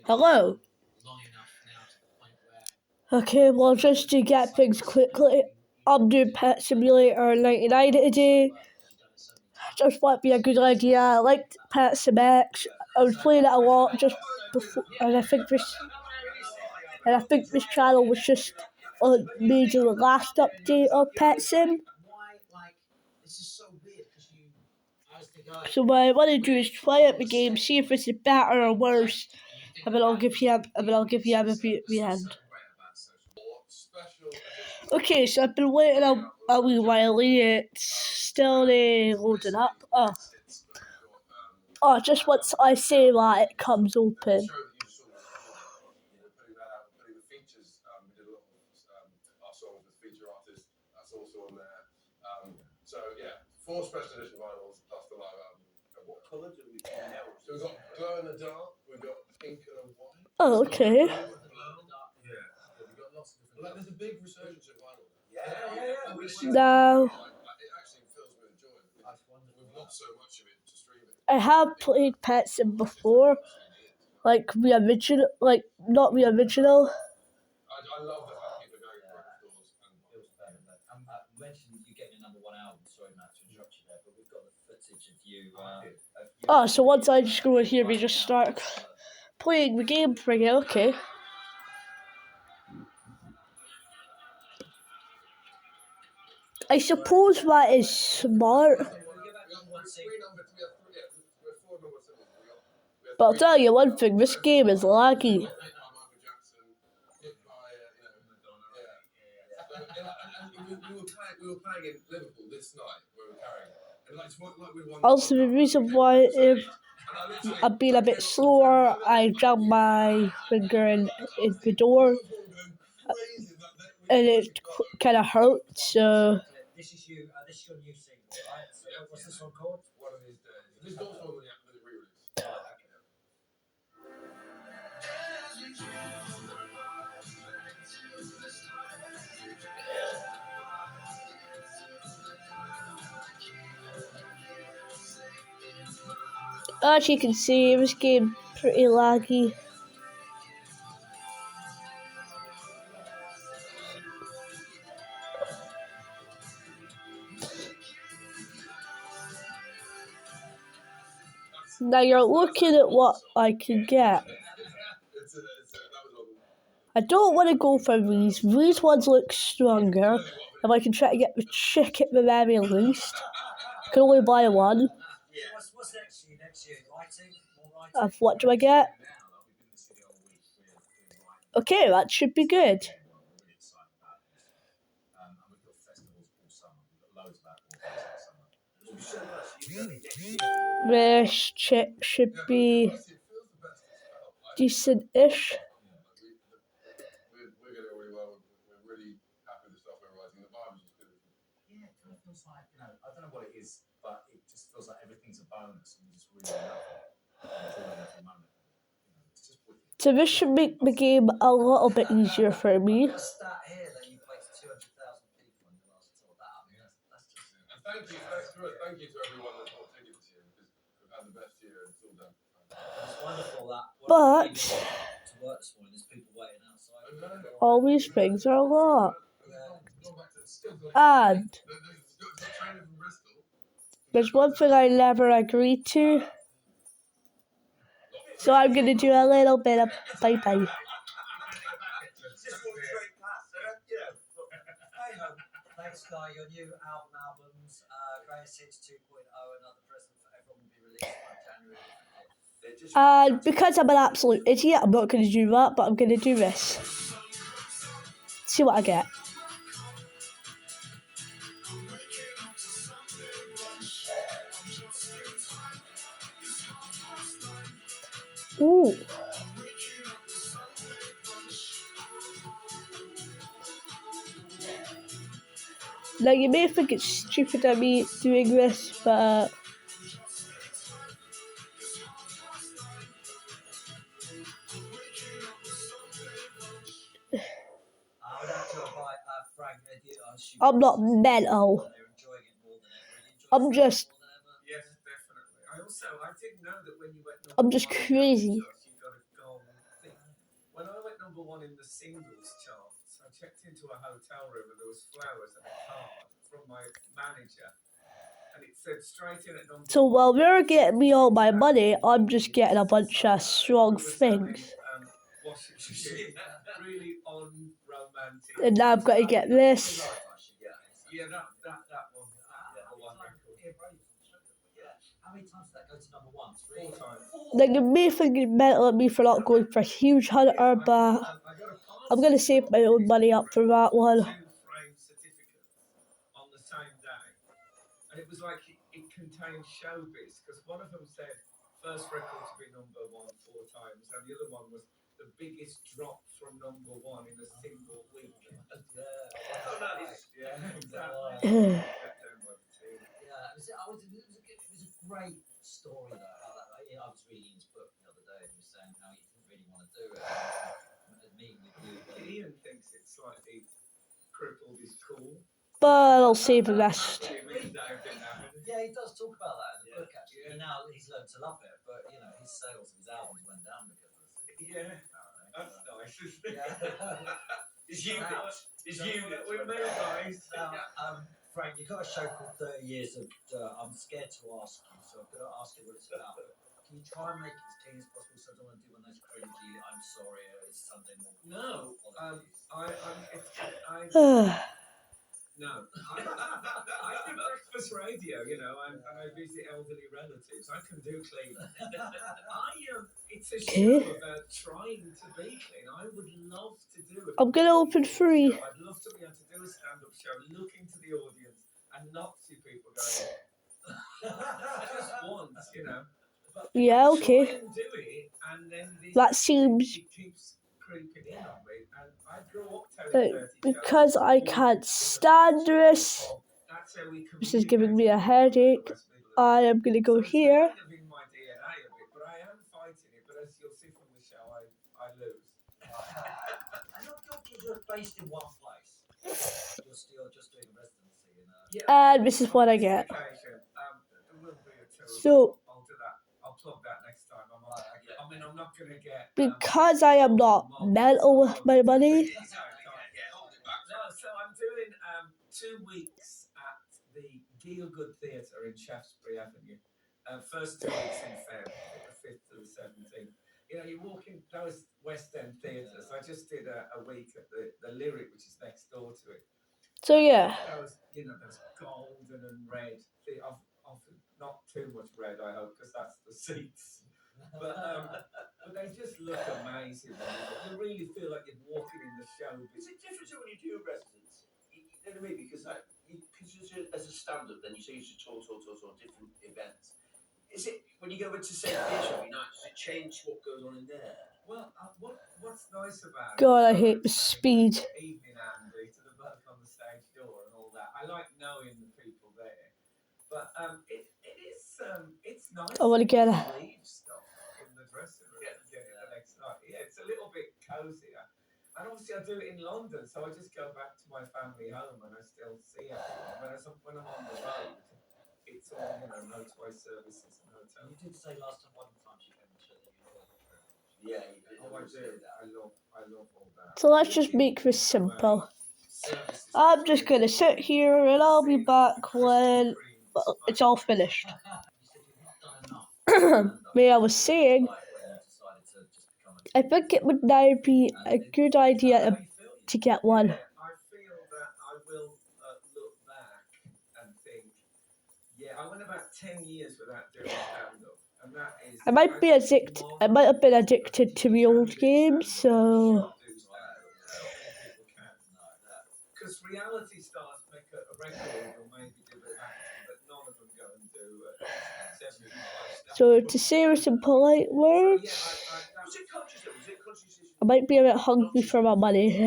Hello. Okay, well, just to get things quickly, I'm doing Pet Simulator 99 today. Just might be a good idea. I liked Pet Sim X. I was playing it a lot just before, and I think this channel was just on major last update of Pet Sim. So what I want to do is try out the game, see if it's better or worse, and then I'll give you a review at the end. Okay, so I've been waiting a wee while. It's still loading up. Oh, just once I say that, it comes open. So yeah, 4 special edition vinyls plus the live album. And what colour do we know? So we've got glow in the dark, we've got pink and white. Oh, okay. Yeah, we've got lots of different. Like, there's a big resurgence of vinyl. Yeah. Now, It actually fills me with joy. We've lost so much of it to streaming. I have played Pet Sim before, like the original, like not the original. I love the fact people are going to record stores and You mentioned you getting your #1 album. Sorry, Matt, to interrupt you there, but we've got the footage of you. Oh, so once I just go in here, we just start playing the game for you. Okay. I suppose that is smart. But I'll tell you one thing, this game is laggy. We were playing in Liverpool this night. We were carrying it. And like we won. Also, the reason why I've been a bit slower, I jammed my finger in the door, and it kind of hurt, so... This is your new single, right? So what's this one called? One of these days. This is also one of the re-release. As you can see, this game pretty laggy. Now you're looking at what I can get. I don't want to go for these. These ones look stronger. If I can try to get the chick at the very least. I can only buy one. What's next year? Writing? More writing? Of what do I get? Okay, that should be good. This chick should be decent-ish. We're getting really well. We're really happy with the stuff we're writing. The vibe is just good. Yeah, it kind of feels like, I don't know what it is, but it just feels like everything's a bonus and you just really love it. Enjoying every moment. It's just wicked. So this should make the game a little bit easier for me. There's a stat here that you played to 200,000 people on your last tour. That's just... And thank you to everyone that bought tickets this year, because we've had the best year and it's all done. It's wonderful that. But to work this morning, there's people waiting outside. all these things are a lot. And there's one thing I never agreed to. So I'm going to do a little bit of bye-bye. Thanks, Guy. Your new albums, Greatest Hits 2.0, another present for everyone, will be released by January. And because I'm an absolute idiot, I'm not going to do that, but I'm going to do this. See what I get. Ooh. Now you may think it's stupid of me doing this, but I'm not mental. I'm just... Yes, definitely. I didn't know that when you went... I'm just crazy. number one in the singles charts. I checked into a hotel room and there was flowers and a card from my manager, and it said straight in at number So one. while they're getting me all my money, I'm just getting a bunch of strong We were selling, things. washing machine, really unromantic. And now I've got to get this. Yeah, that one. The one record. How many times did that go to number one? 3 4 times. Like, it may think it's mental at me for not going for a huge hunter, but I got a I'm going to save my own money up for that one. 2 frame certificates on the same day, and it was like it contained showbiz, because one of them said first record to be number one 4 times, and the other one was the biggest drop from number one in a single week. Yeah, exactly. Kept them by the team. Yeah, it was a great story though. I was reading his book the other day and he was saying how he didn't really want to do it. And meeting with you. Ian thinks it's slightly crippled his cool. But I'll save the rest. Yeah, he does talk about that in the book actually. And now he's learned to love it, but you know, his sales of his albums went down because of this. Yeah, that's nice, isn't it? Yeah. His unit, we're made guys. Now, Frank, you've got a show called 30 Years of Dirt. I'm scared to ask you, so I'm going to ask you what it's about. But can you try and make it as clean as possible so I don't want to do one of those cringy, I'm sorry, it's Sunday morning? No, I do breakfast radio, you know, and I visit elderly relatives. I can do clean. It's a show about trying to be clean. I would love to do it. I'm going to open 3. I'd love to be able to do a stand-up show, look into the audience, and not see people going, just once, you know. But Yeah, okay. try and do it, and then That seems... it keeps creeping in on me, and I grew up telling dirty jokes. Because I can't stand this. This is giving me a headache. I am going to go here. Kind of in my DNA a bit, but I am fighting it. But as you'll see from the show, I lose. And you're based in one place. You're just doing a residency in a... Yeah, And this is what I get. There will be a tour. So, I'll do that. I'll plug that next time. I'm not going to get... because I am not mental with my money, No, so I'm doing 2 weeks at the Gielgud Theatre in Shaftesbury Avenue. First 2 weeks in Feb, the 5th to the 17th. You know, you walk in those West End theatres. I just did a week at the Lyric, which is next door to it. so yeah. Those golden and red. Not too much red, I hope, because that's the seats. But they just look amazing. You really feel like you're walking in the show. Is it different when you do a residency? You know what I mean? Because as a stand-up, then you say you should tour different events. Is it when you go into say theatre every night? Does it change what goes on in there? Well, what's nice about God, I hate the speed. Evening Andy to the bloke on the stage door and all that. I like knowing the people there, but it's nice. I want to get to leave stuff in the dressing room and get it the next night. Yeah, it's a little bit cozier. And obviously I do it in London, so I just go back to my family home and I still see everyone. When I'm on the road, it's all, motorway services and hotels. You did say last time one time you came to show that you enjoyed it very much. Yeah, you did. Oh, I do. I love all that. So let's just make this simple. I'm just going to sit here and I'll be back when it's all finished. But I was saying, I think it would now be a good idea to get one. I feel that I will look back and think, I went about 10 years without doing stand-up, and that is... I might have been addicted to the old game, so... Because reality stars make a record or maybe do a bit of acting, but none of them go and do 75 stuff. So to say with some polite words, Was it conscious? I might be a bit hungry for my money. Did you say,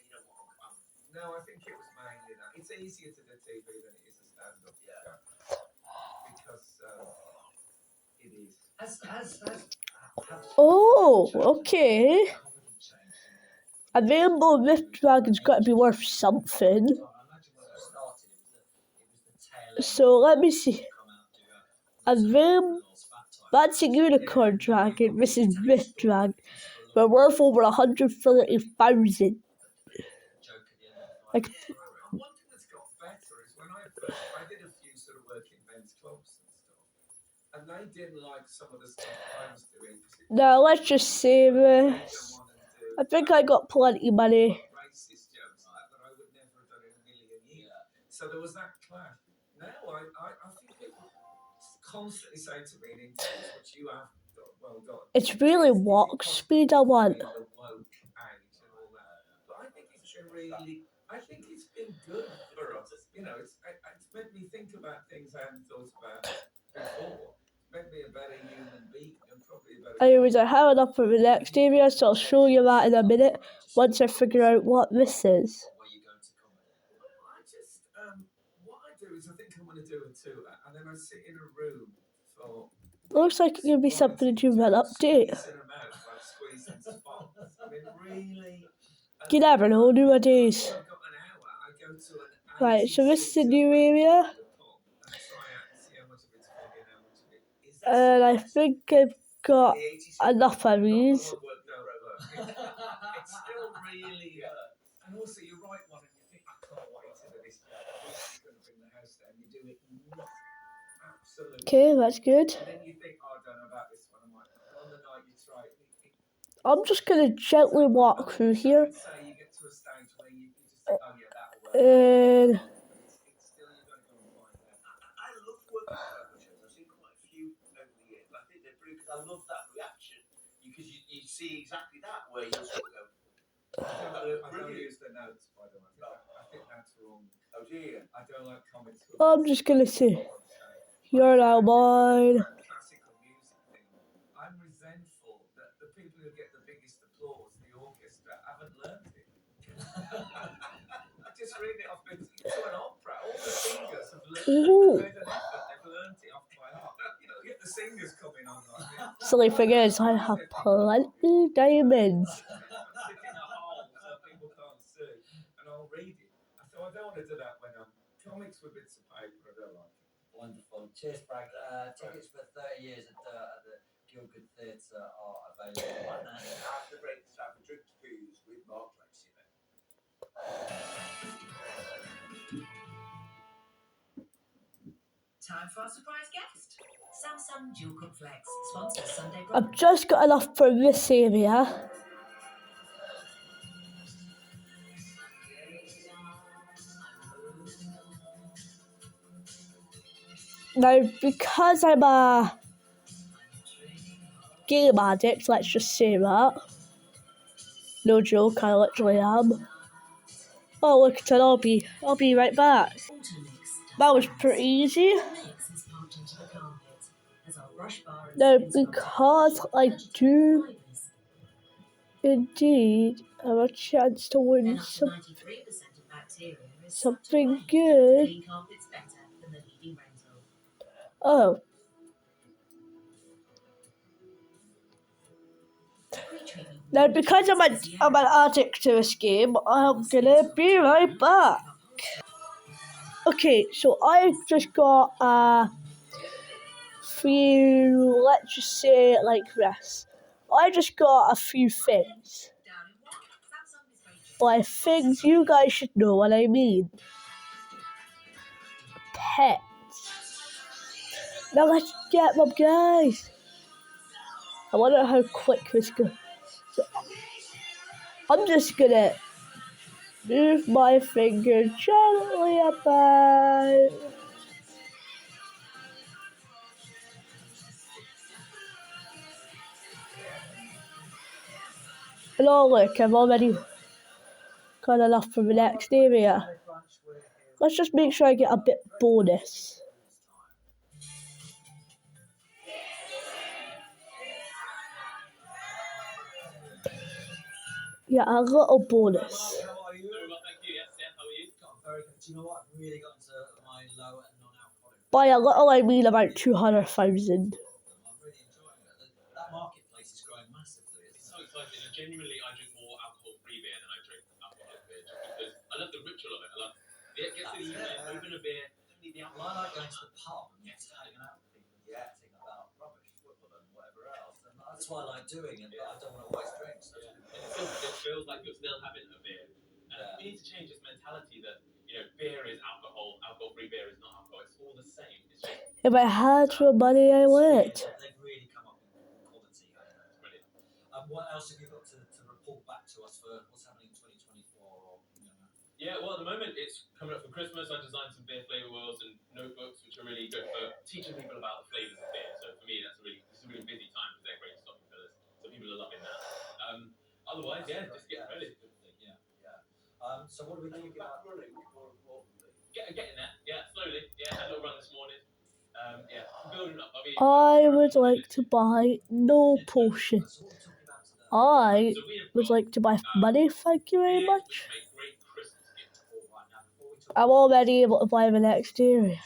you know what? No, I think it was mainly that. It's easier to do TV than it is a stand-up. Yeah. Because it is. Oh, okay. A rainbow rift dragon's got to be worth something. So let me see. That's a unicorn dragon. This is rift dragon. We're worth over 130,000. Joke at the end of the Like, fight. One thing that's got better is when I did a few sort of work in men's clubs and stuff, and they didn't like some of the stuff I was doing. now let's just say this. I think I got plenty money. Racist jokes like that I would never have done in a million years. So there was that clash. Now I think people constantly say to me in interviews, which you have done, well done. It's really walk speed I want. The woke age and all that. But I think it's been really, I think it's been good for us. You know, it's made me think about things I hadn't thought about before. It's made me a better human being and probably a better. Anyways, I have enough for the next area, so I'll show you that in a minute once I figure out what this is. Where you go to comedy? I just, what I do is I think I'm going to do a tour, and then I sit in a room for. Looks like it could be something to do with an update. Squeezing spots. I mean, really. You never know, nowadays. I've got an hour. I go to an Right, so this is a new area. And I think I've got enough of these. It still really and also you write one and you think, I can't wait till this day. This is going to bring the house down. You do it not absolutely. Okay, that's good. And then you think, oh, I don't know about this one. I might. On the night you try it. I'm just going to gently walk through here. So you get to a stage where you just think, oh yeah, that'll work. It's still you've got to go and find out. I love working with shows. I've seen quite a few over the years. I think they're brilliant because I love that reaction because you see exactly that where you sort of go. I don't use the notes, by the way. I think that's wrong. Oh dear. I don't like comments. I'm just going to say, you're now mine. Classical music thing. I'm resentful that the people who get the biggest applause, the orchestra, haven't learned it. I just read it off to an opera. All the singers have learned it. They've made an effort. They've learned it off by heart. You know, get the singers coming on like this. Silly thing is, I have plenty diamonds. Stick in a hole so people can't see, and I'll read it. So I don't want to do that when I'm comics with bits of paper. I don't like it. Wonderful. Cheers, Bragg. Tickets for 30 years at the Gilgood Theatre are available right now. After the break, it's time for Drink to Booze with Mark Lacey. Time for our surprise guest. Samsung Dual Cook Flex sponsors Sunday brunch. I've just got enough for this area. Now, because I'm a game addict, let's just say that. No joke, I literally am. Oh, look at it, I'll be right back. That was pretty easy. Now, because I do indeed have a chance to win something good. Oh. Now, because I'm an addict to this game, I'm gonna be right back. Okay, so I just got a few, let's just say it like this. I just got a few things. By things, you guys should know what I mean. Pets. Now let's get them, guys. I wonder how quick this goes. So, I'm just gonna move my finger gently about. And oh look, I've already got enough for the next area. Let's just make sure I get a bit bonus. Yeah, a little bonus. How are you? Very well, thank you. Yes, how are you? Very good. Do you know what? I've really got into my low and non-alcoholic. By a little, I mean about 200,000. I'm really enjoying it. That marketplace is growing massively. It's so exciting, and genuinely, I drink more alcohol-free beer than I drink alcoholic beer, just because I love the ritual of it. I love it. Get to the evening, open a beer, don't need the alcohol. I like going to the pub and just hanging out with people and chatting about rubbish, football and whatever else. And I That's why I like doing it, but I don't want to always drink. So Yeah. And it feels like you're still having a beer. And Yeah. we need to change this mentality that, beer is alcohol, alcohol-free beer is not alcohol. It's all the same. It's just If I had the money, I would. They've really come up in quality. it's brilliant. What else have you got to report back to us for what's happening in 2024? Or, Yeah, well, at the moment it's coming up for Christmas. I designed some beer flavour wheels and notebooks, which are really good for teaching people about the flavours of beer. So for me, this is a really busy time because they're great stocking fillers. So people are loving that. Otherwise, just get ready. That's a good thing. Yeah. So what are we thinking about? Running, more importantly. Getting there. Yeah, slowly. Yeah, had a little run this morning. Building up. I would like to buy no potion. So what are we talking about today? I So we have would got like to buy money, thank you very beers which much. make great Christmas gifts. All right, now before we talk I'm already able to buy the next area.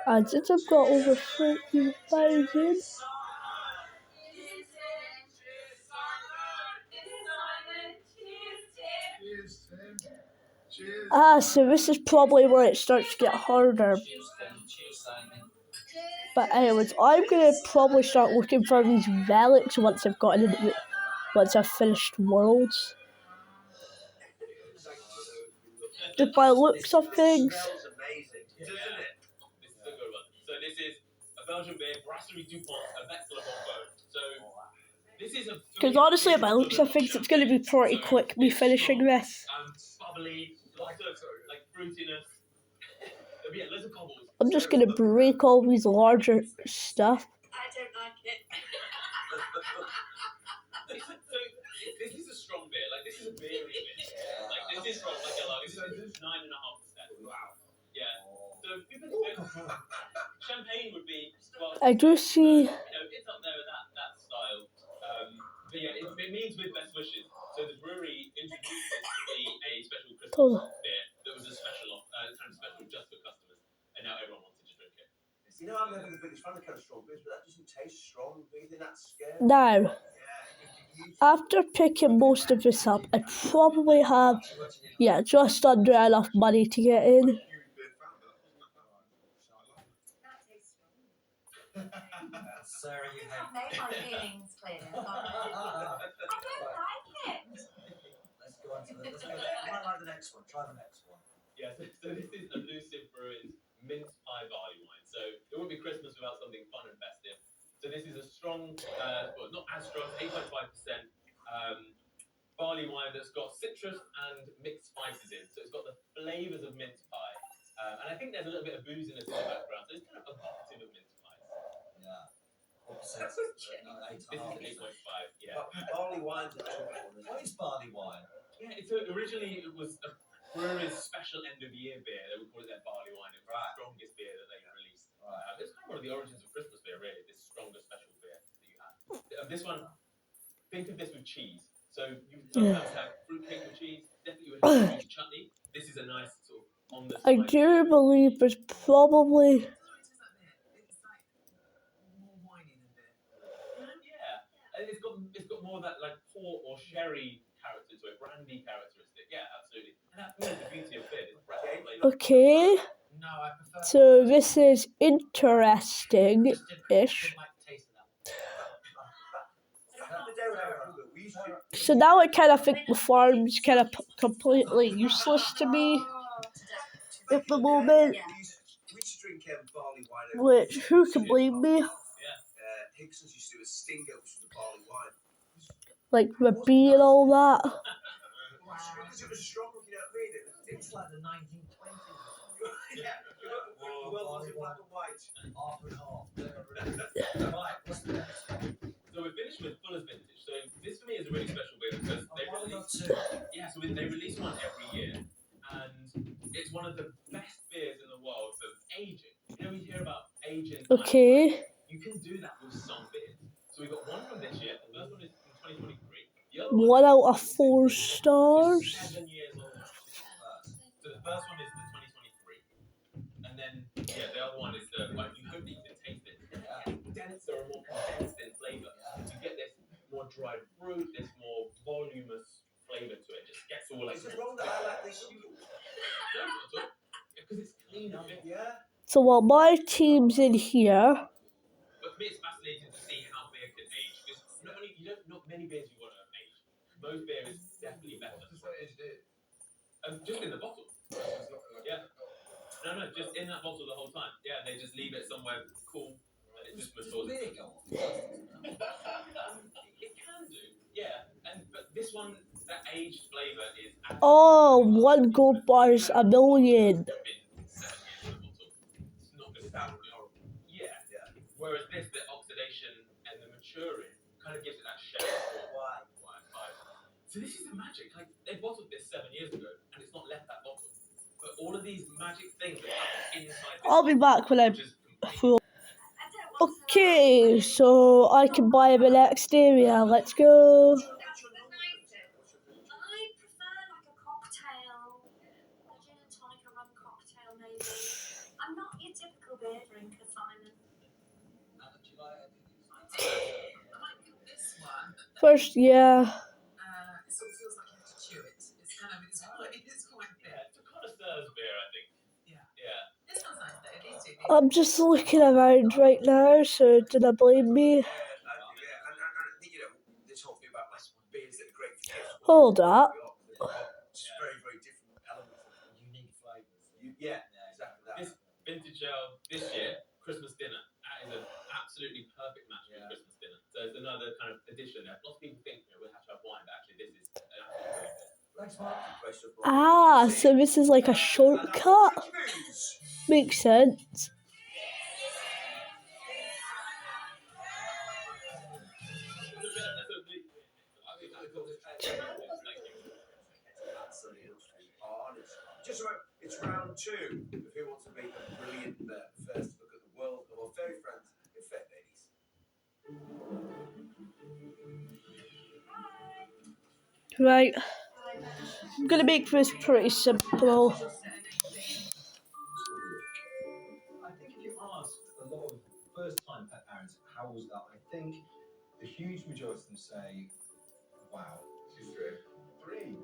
And since I've got over 13,000, so this is probably where it starts to get harder. But anyways, I'm gonna probably start looking for these relics once I've finished Worlds. Just by looks of things. Smells amazing, doesn't it? This is a good one. So this is a Belgian beer, Brasserie Dupont, a Vexler Bombo. So this is a... Because honestly, by looks of things, it's gonna be pretty quick me finishing this. Bubbly, lots of fruitiness. Yeah, loads of cobbles. I'm just gonna break all these larger stuff. I don't like it. This is a strong beer. This is a beery beer. This is strong, like a lager. This is 9.5%. Wow. Yeah. So champagne would be. Well, I do see. It's up there with that style. But yeah, it means with best wishes. So the brewery introduced this to be a special Christmas beer that was a special, kind of special just for customers, and now everyone wanted to drink it. I'm never the biggest fan of kind of strong beers, but that doesn't taste strong. Do you think that's scary? Now, after picking most of this up, I probably have, just under enough money to get in. Sarah, you I've hate. made my feelings clear. I don't like it. Let's go on to the. I might like the next one. Try the next one. Yeah, so this is Elusive Brewing's mince pie barley wine. So it wouldn't be Christmas without something fun and festive. So this is a strong, not as strong, 8.5% barley wine that's got citrus and mixed spices in. So it's got the flavours of mince pie. And I think there's a little bit of booziness in the background. So it's kind of evocative of mince pies. Yeah. What percent? This is 8.5, yeah. Barley wine's a tough one. What is barley wine? Yeah, originally it was a brewery's special end-of-year beer. They would call it their barley wine. It was the strongest beer that they released. It's kind of one of the origins of Christmas beer, really, this stronger special beer that you have. This one, think of this with cheese. So you sometimes have fruitcake with cheese, definitely with cheese chutney. This is a nice sort of on the I do believe there's probably... It's got more of that port or sherry character to it, brandy characteristic. Yeah, absolutely. And that's really the beauty of beer. It's breadth of flavour. Okay. No, I prefer. So this is interesting-ish. So now I kind of think the farm's kind of completely useless to me at the moment. We used to drink barley wine. Which, who can blame me? Higson's used to do a sting ups with the barley wine. Like the bee and all that. Because it was strong, you know what I mean? It's like the 1920s. Yeah. Well, was it black and white? Half and half. Right, what's the next one? So we're finished with Fuller's Vintage. So this for me is a really special beer because they release one every year, and it's one of the best beers in the world for aging. We hear about aging. Okay. You can do that with some beers. So we've got one from this year. The first one is from 2023. 1 out of 4 stars. 7 years old. So the first one is the 2023, and then the other one is the you can taste it. Denser and more condensed in flavour. So you get this more dried fruit, this more voluminous flavour to it. Just gets all Is it wrong that I like this? No, not at all. Because it's clean. Yeah. So while my team's in here, But for me, it's fascinating to see how beer can age because not many beers you want to age. Most beer is definitely better. Just what aged it? Just in the bottle. So it's not like Yeah. No, just in that bottle the whole time. Yeah, they just leave it somewhere cool and it just matures. Beer go off fast, doesn't it? It can do, yeah. But this one, that aged flavour is. oh, 1 gold bar's a million. Been 7 years in the bottle. It's not going to sound horrible. Yeah. Whereas this, the oxidation and the maturing kind of gives it that sherry Why? vibe. So this is the magic. Like they bottled this 7 years ago, and it's not left that bottle. But all of these magic things have happened inside. I'll be back when I'm full. Okay, so I can buy him an exterior. Let's go. I prefer like a cocktail, a gin and tonic, a rum cocktail maybe. I'm not your typical beer drinker, Simon. Do you like it? I might pick this one. First, yeah. It sort of feels like you have to chew it. It's quite thick. It's a connoisseur's beer, I think. Yeah. This one's nice though. These two. I'm just looking around right now, so do not blame me. And this whole thing about like beers that are great for kids. Hold up. Just very, very different elements of Unique flavours. exactly that. This vintage ale this year, Christmas dinner. That is an absolutely perfect match for Christmas dinner. So it's another kind of addition there. Lots of people think we'll have to have wine, but actually this is an absolutely great beer. Thanks, Mark. Ah, so this is like a shortcut. Makes sense. It's round 2 of Who Wants to Be a Brilliant Bear. First look at the world of our fairy friends in Fair Ladies. Right. I'm gonna make this pretty simple. I think if you ask a lot of first-time pet parents, how was that? I think the huge majority of them say, wow. 3.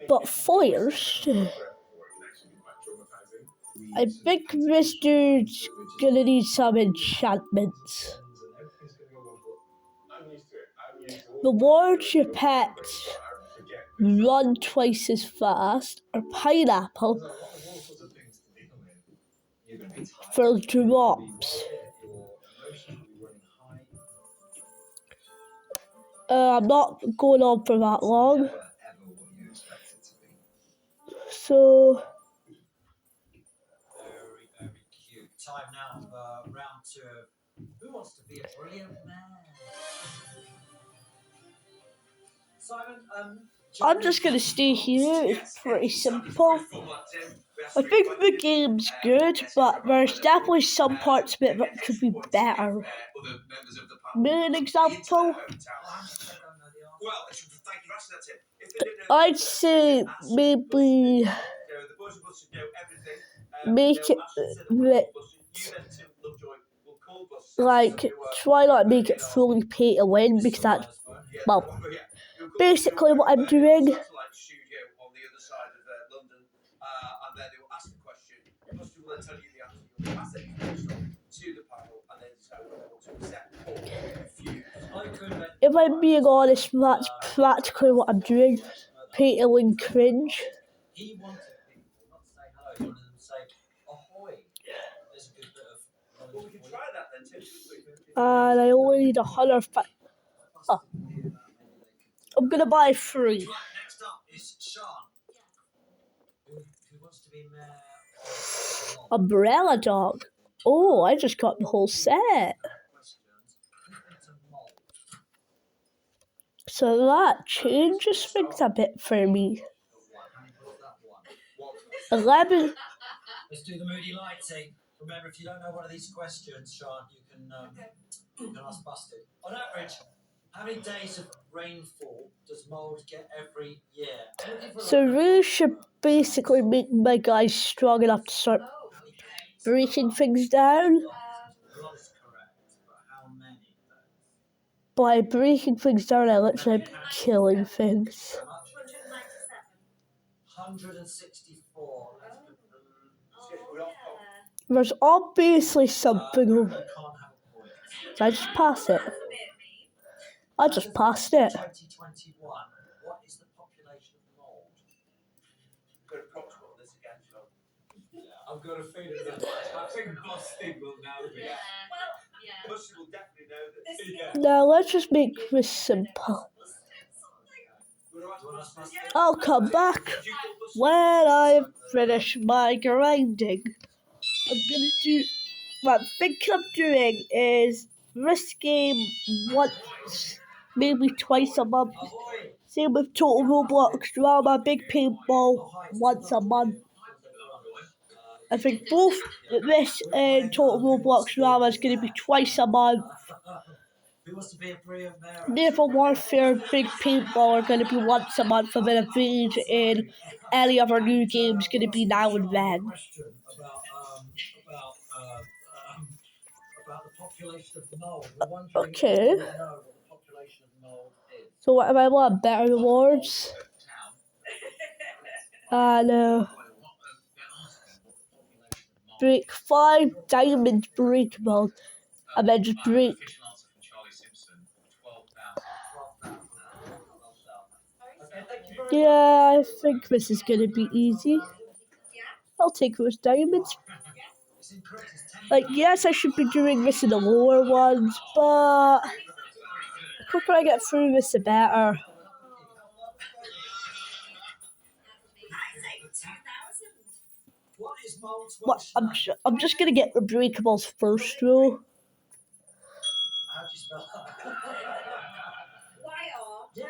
But first, I think this dude's gonna need some enchantments. Rewards your pets run twice as fast, or pineapple for drops. I'm not going on for that long. So Very, very cute. Time now for round 2 of Who Wants to Be a Brilliant Man? Simon, I'm just gonna stay here. It's pretty simple. I think the game's good, but there's definitely some parts of it that could be better. An example, I'd say maybe make it like try not to make it fully pay to win, because that's, well, basically what I'm doing. If I'm being honest, that's practically what I'm doing. Pay to win cringe. he wanted people not to say hello, he wanted them to say ahoy. There's a good bit of Well, we can try that then, too. And I only need 100. Oh. I'm gonna buy 3. Right, next up is Sean. Who wants to be mayor of Umbrella dog. Oh, I just got the whole set. So that changes things a bit for me. 11. Let's do the moody lighting. Remember, if you don't know one of these questions, Sean, you can ask Busted. On average, how many days of rainfall does mold get every year? So we should basically make my guys strong enough to start breaking things down. Not is correct, but how many days? By breaking things down, I literally am killing things. 164. There's obviously something over. You can't have a point. Did I just pass it? That's a bit mean. I just passed it. 2021. What is the population of mold? Got approximate on this again, Sean. I've got a feeling that I think Busted will know this. Yeah. Well, yeah. Busty will definitely know this. This Yeah. Now let's just make this simple. Would I ask Busty? I'll come back Did you call Busty? when I finish my grinding. I'm gonna do. What I think I'm doing is this game once, maybe twice a month. Ahoy! Same with Total Roblox Drama, Big Paintball once a month. I think both this and Total Roblox Drama is going to be twice a month. Who wants to be a Bria Mara? Naval Warfare, Big Paintball are going to be once a month, and then Evade and any other new games going to be now and then. Question about the population of mold. We're wondering Okay. if you know what the population of mold is. So what if I want better rewards? No. Break 5 diamonds breakable, and then just break. Official answer from Charlie Simpson, 12,000. Okay, thank you very much. Yeah, I think this is going to be easy. Yeah. I'll take those diamonds. It's incorrect. It's 10. Like, yes, I should be doing this in the lower ones, but the quicker I get through this, the better. I say 2,000. What is mold's What? Welsh name? I'm just going to get the breakables first, though. How do you spell that? YR. Yeah,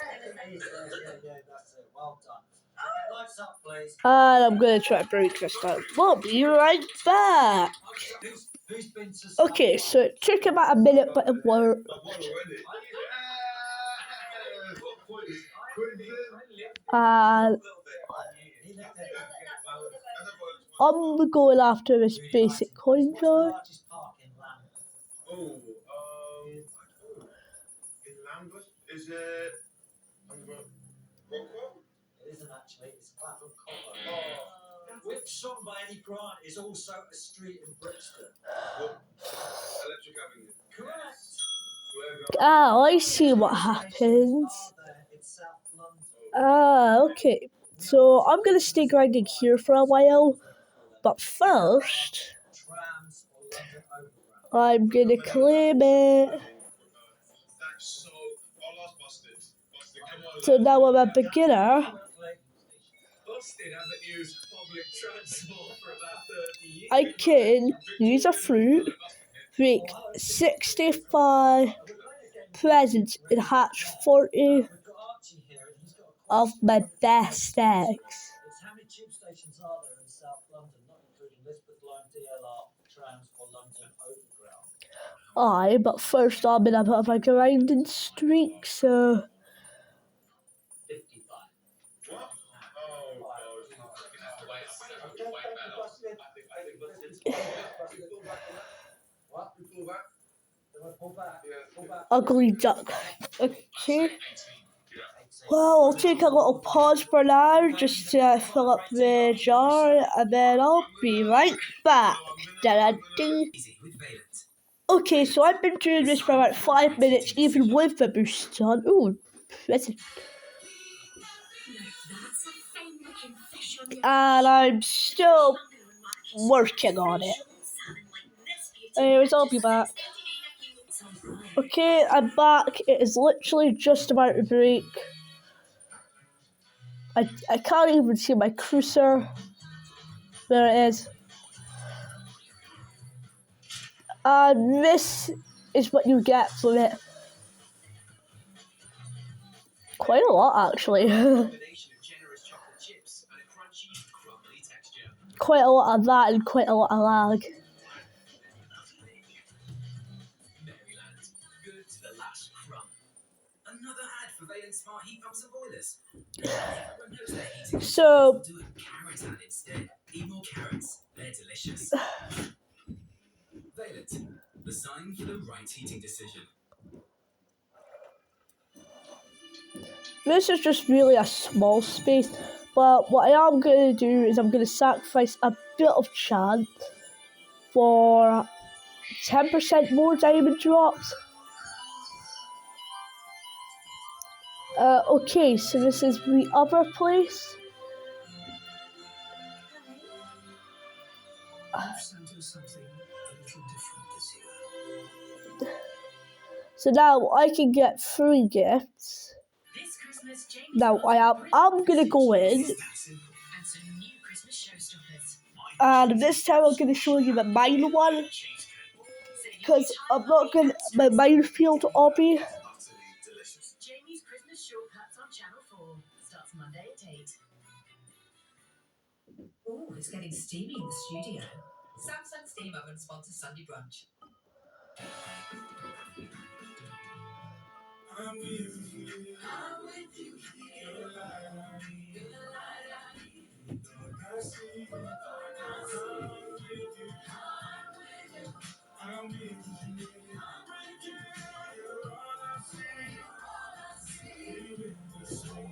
that's it. Well done. Okay, lights up, please. And I'm going to try to break this down. We'll be right back. Who's been to Okay, so it took about a minute, but it worked. And He lived there. I'm going after this basic coin What's the jar. largest park in Lambeth? In Lambeth, is it Rockwell? It isn't actually. It's Clapham Common. Which song by Eddie Grant is also a street in Brixton? Electric Avenue. Correct. Ah, I see what happens. Are there in South London? Okay. So I'm going to stay grinding here for a while. But first, Trams or London Overground? I'm going to claim it. So, our last Busted. Busted, come on. So now I'm a beginner. Busted hasn't used public transport for about 30 years. I can use a fruit, break 65 presents, and hatch 40 We've got Archie here, and he's got a of my best eggs. It's how many tube stations are there in South London, not including Elizabeth Line, DLR, trams, or London Overground? Aye, but first I'm in a bit of a grinding streak, so 55. What? Oh, God. Okay, thank you, Busted. I think Busted. What? We pull back. Then we pull back. Yeah. Pull back. ugly duck. Okay. Well, I'll take a little pause for now just to fill up the jar, and then I'll be right back. Da-da-ding. Okay, so I've been doing this for about 5 minutes, even with the boost on. Ooh, present. That's a fine-looking fish on your And I'm still working on it. Anyways, I'll be back. Okay, I'm back. It is literally just about to break. I can't even see my cursor. There it is. And this is what you get from it. Quite a lot, actually. Combination of generous chocolate chips and a crunchy, crumbly texture. Quite a lot of that and quite a lot of lag. Maryland, good to the last crumb. Another ad for Valent Smart Heat Pumps and Boilers. Everyone knows they're heating. So, Do a carrot ad instead. Eat more carrots. They're delicious. Valent, the sign for the right heating decision. this is just really a small space. But what I am going to do is I'm going to sacrifice a bit of chance for 10% more diamond drops. Okay, so this is the other place. So now I can get 3 gifts. Now I'm gonna go in, and this time I'm gonna show you the mine one, because I'm not gonna my minefield obby. Jamie's Christmas shortcuts on Channel 4 starts Monday at 8. Oh, it's getting steamy in the studio. Samsung Steam Oven sponsors Sunday brunch. I'm with you. I'm with you. You're the light I need. You're the light I need. Lord, I see. Lord, I see. I'm with you. I'm with you. I'm with you. I'm with you. You're all I see. You're all I see. You witness me.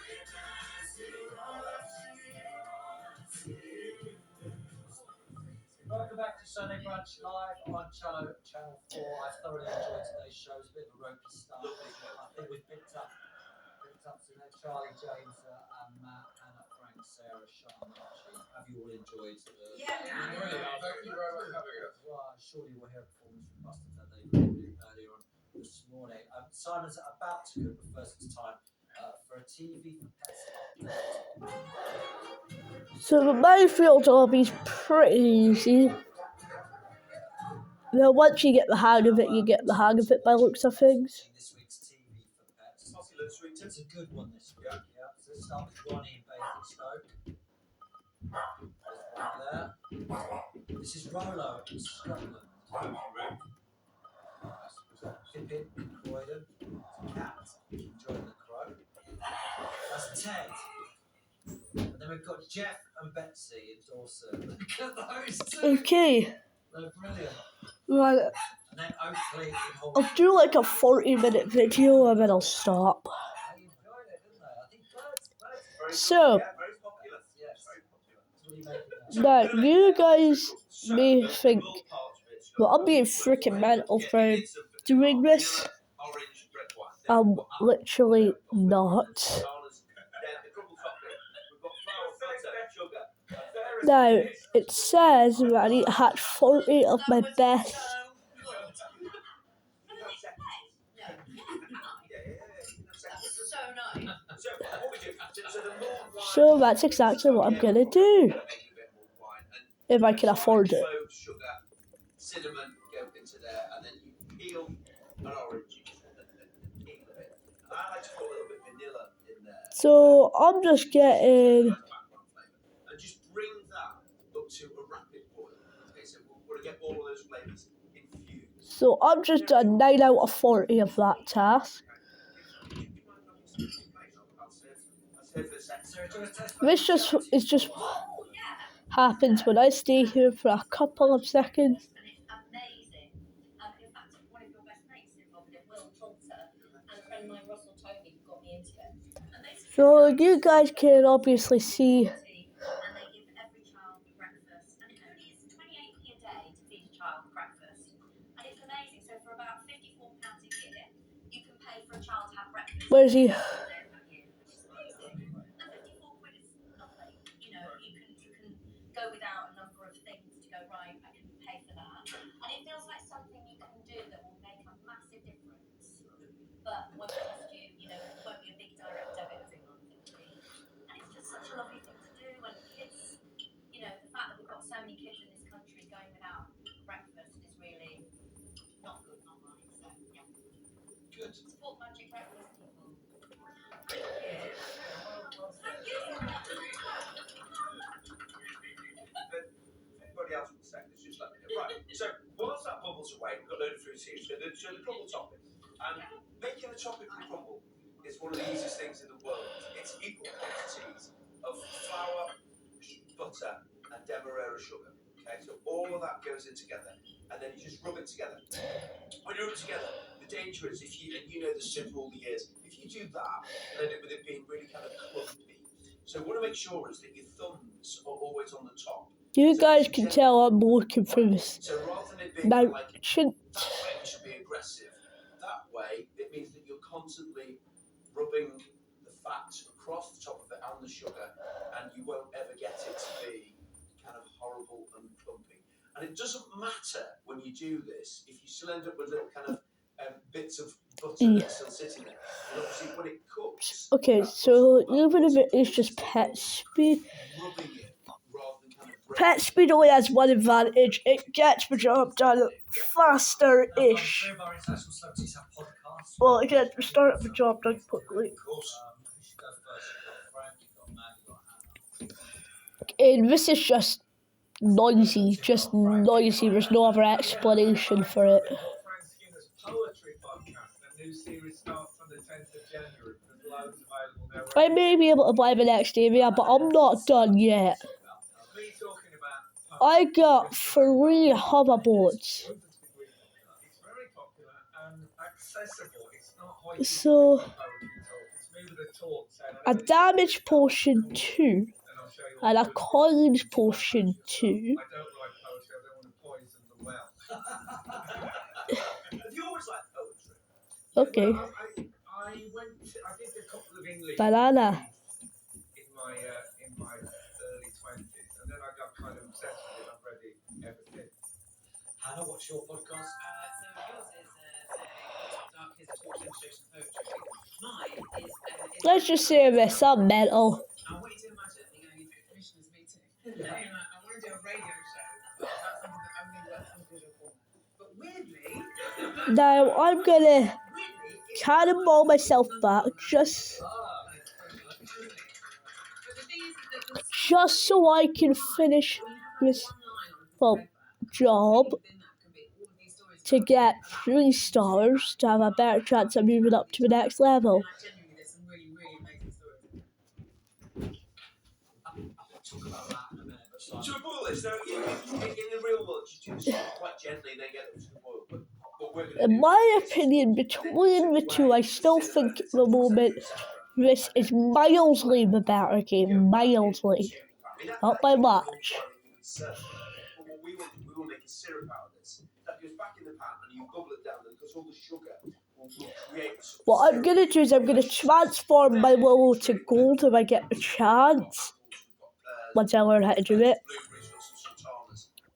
Witness. You're all I see. You're all I see. You witness. Welcome back to Sunday Brunch Live on Channel 4. I thoroughly enjoyed today's show. It was a bit of a ropey start. I think we've picked up some there. Charlie, James, and Matt, Hannah, Frank, Sarah, Sean, and Archie. Have you all enjoyed the... Yeah, Really, thank you very much for having us. Well, surely we'll hear a performance from Busted that they recorded earlier on this morning. Simon's about to cook, but first it's time for a TV for Pets update. So the minefield obby's pretty easy. Now once you get the hang of it, you get the hang of it by looks of things. This week's TV for Pets. It's a good one this week. Yeah. So let's start with Ronnie in Basingstoke. There's one there. This is Rolo in Scotland. Pippin in Croydon. It's a cat enjoying the crow. That's Ted. And then we've got Jeff and Betsy in Dawson. Look at those two. Okay. They're brilliant. Right. And then Oakley in Hull. I'll do like a 40-minute video and then I'll stop. They enjoyed it, didn't they? I think birds So, very popular. yes. Very popular. What do you make of that? now you guys may think, well, I'm being freaking mental for doing this. I'm literally not. Now, it says that I need to hatch 40 of my best. so nice. So that's exactly what I'm gonna do, if I can afford it. Cinnamon go into there, and then you peel an orange and peel a bit. And I like to put a little bit of vanilla in there. So I'm just getting. And just bring that up to a rapid boil. Okay, so we're going to get all of those flavours infused. So I'm just done 9 out of 40 of that task. This just happens when I stay here for a couple of seconds. And it's amazing. In fact, one of your best mates involved in Will Tulter and a friend of mine, Russell Tovey, who got me into it. And they So you guys can obviously see. and they give every child breakfast. And it only is 28p a day to feed a child breakfast. And it's amazing. So for about £54 a year, you can pay for a child to have breakfast. Where's he? Go without a number of things to go, right, I can pay for that. And it feels like something you can do that will make a massive difference, but won't cost you, won't be a big direct debit every month. And it's just such a lovely thing to do. And kids, the fact that we've got so many kids in this country going without breakfast is really not good, not right. So, yeah. Good. Support Magic Breakfast, people. Thank you. Thank you. Anybody else with seconds, just let me know. Right, so whilst that bubbles away, we've got a load of fruits here. So the crumble topping. And making the topping for crumble is one of the easiest things in the world. It's equal quantities of flour, butter, and demerara sugar. Okay, so all of that goes in together, and then you just rub it together. When you rub it together, the danger is and you know this for all the years, if you do that, you'll end up with it being really kind of clumpy. So what to make sure is that your thumbs are always on the top. You guys can tell I'm looking through this So rather than it being mountain. like that way, you should be aggressive. That way, it means that you're constantly rubbing the fat across the top of it and the sugar, and you won't ever get it to be kind of horrible and clumpy. And it doesn't matter when you do this if you still end up with little kind of bits of butter that are still sitting there. Because obviously, when it cooks, Okay, so even if it is just pet speed, rubbing it rather than kind of pet speed only has one advantage. It gets the job done faster-ish. Three of our international celebrities have podcasts. Well, it gets the start of the job done quickly. Of course. Who should go first? You've got Frank, you've got Matt, you've got Hannah. And this is just noisy, There's no other explanation for it. Frank Skinner's poetry podcast. The new series starts on the 10th of January. There's loads available now. I may be able to buy the next area, but I'm not done yet. What are you talking about? I got 3 hoverboards. It's very popular and accessible. It's not hoity So, poetry talk. It's me with a talk saying, a damage potion 2 and a courage potion 2. I don't like poetry. I don't want to poison the well. Have you always liked poetry? Okay. Well, I did a couple of English Banana. in my early 20s, and then I got kind of obsessed with it. I've read it ever since. Hannah, what's your podcast? So yours is Dark His Talk Demonstration Poetry. Mine is... Let's just say this, I'm mental. I want you to imagine you're going into a commissioner's meeting. I want to do a radio show about something that only works on visual format. But weirdly... Now, I'm gonna cannonball myself back just so I can finish this, job to get 3 stars to have a better chance of moving up to the next level. Genuinely, there's some really, really amazing stories. Talk about that in a minute. But To boil this, now in the real world, you do this quite gently, then get it to the boil. But what we're going to In my opinion, between the two, I still think at the moment this is mildly the better game. Mildly. Not by much. But what we will make is syrup out of this. That goes back in the pan and you bubble it down, and because all the sugar will create. What I'm gonna do is I'm gonna transform my willow to gold if I get the chance. Once I learn how to do it.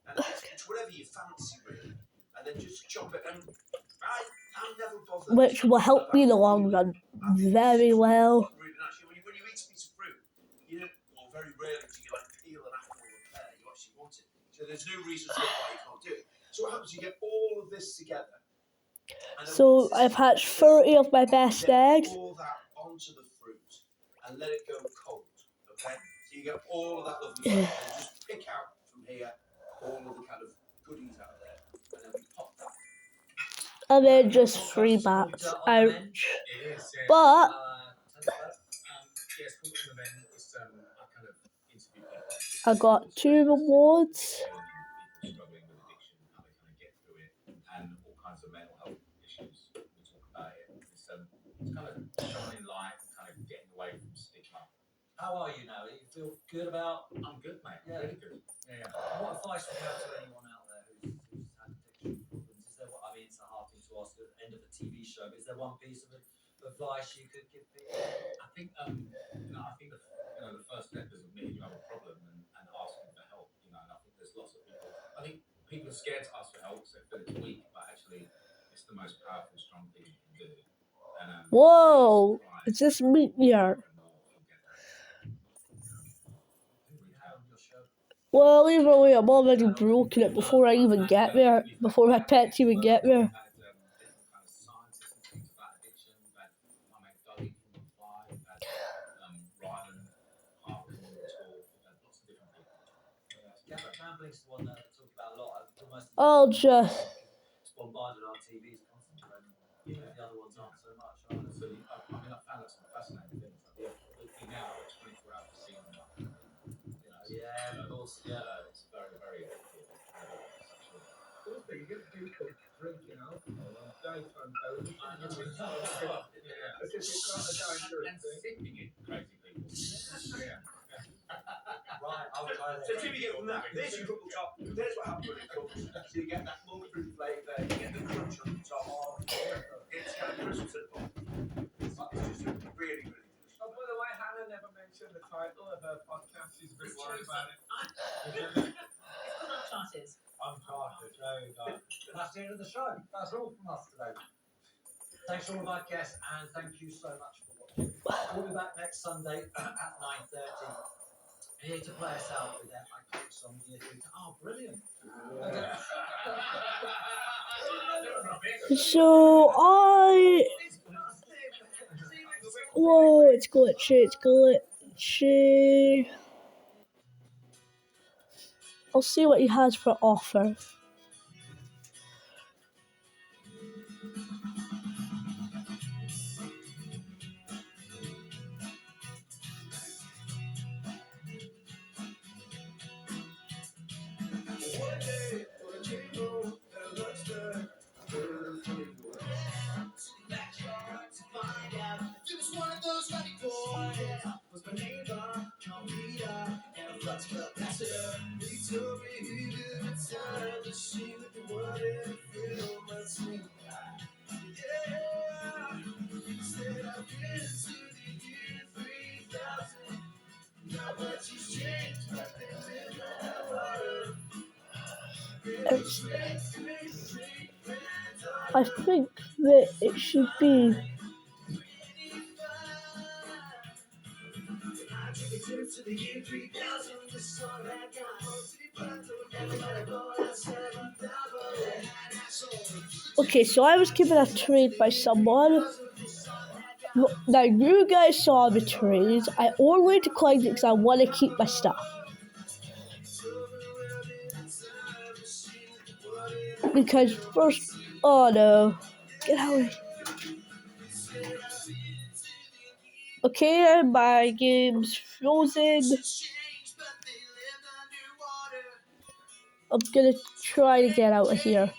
And it's whatever you fancy, really. And then just chop it. And I'm never bothered. Which will help me in the long run very well. Actually, when you eat a piece of fruit, you don't, well, very rarely do you like peel an apple or a pear. You actually want it. So there's no reason why you can't do it. So what happens? You get all of this together. So I've hatched 30 of my best eggs. Pour that onto the fruit and let it go cold. Okay. So you get all of that lovely stuff. And just pick out from here all of the kind of goodies out there, and then we pop that. And then just 3 bats. Ouch. It is, yeah. But Yes, called On the Men. It's I kind of interview people. I got 2 rewards. People struggling with addiction, how they kind of get through it, and all kinds of mental health issues. We talk about it. It's kind of shining light, kind of getting away from stigma. how are you now? You feel good about? I'm good, mate. Yeah. Really good. Yeah. What advice would you have to anyone out there who's had addiction problems? Is there what I mean? It's a hard thing to ask at the end of a TV show. But is there one piece of advice you could give people? I think I think the first step is admitting you have a problem and asking for help. And I think there's lots of people. I think people are scared to ask for help, so they feel it's weak, but actually, it's the most powerful, strong thing you can do. And, Whoa! It's this meteor. Well, either way, I'm already broken it before I even get there. Before my pets even get there. Gambling's the one that I talk about a lot. I'll just... It's bombarded our TVs constantly. The other ones aren't so much. So, I found out some fascinating things. We now have a 24-hour casino market. Yeah, of course. Yeah, it's very, very addictive. Also, you get people drinking alcohol on daytime television. And sipping it, crazy people. Yeah. Right. I'll try that. So till you get from that, there's your couple top. There's what happens when it cooks. So you get that monk fruit flavour, you get the crunch on the top. It's kind of Christmas at home. It's just really, really delicious. Oh, by the way, Hannah never mentioned the title of her podcast. She's a bit worried about it. Uncharted. Uncharted. There you go. That's the end of the show. That's all from us today. Thanks to all of our guests, and thank you so much for watching. We'll be back next Sunday at 9:30. Here to play us out with that iconic song, Year 3. Oh, brilliant. So whoa, it's glitchy. I'll see what he has for offer. I think that it should be. Okay, so I was given a trade by someone. Now, you guys saw the trades. I only declined it because I want to keep my stuff. Because first, oh no, get out of here. Okay, my game's frozen. I'm gonna try to get out of here.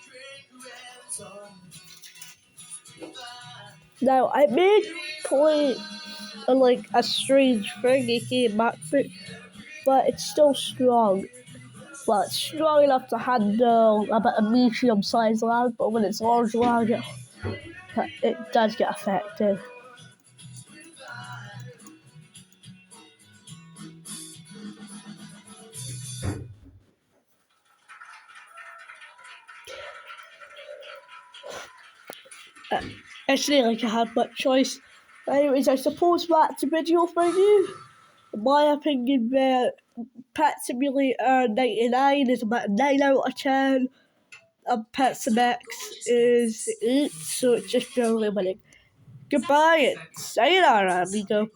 Now, I may play on like a strange thing, aka MacBook, but it's still strong. Well, it's strong enough to handle about a medium-sized lag, but when it's large lag, it does get affected. It's not like I had much choice. Anyways, I suppose that's the video for you. In my opinion, Pet Simulator 99 is about a 9 out of 10. And Pet Sim X is 8, so it's just barely winning. Goodbye and sayonara, amigo.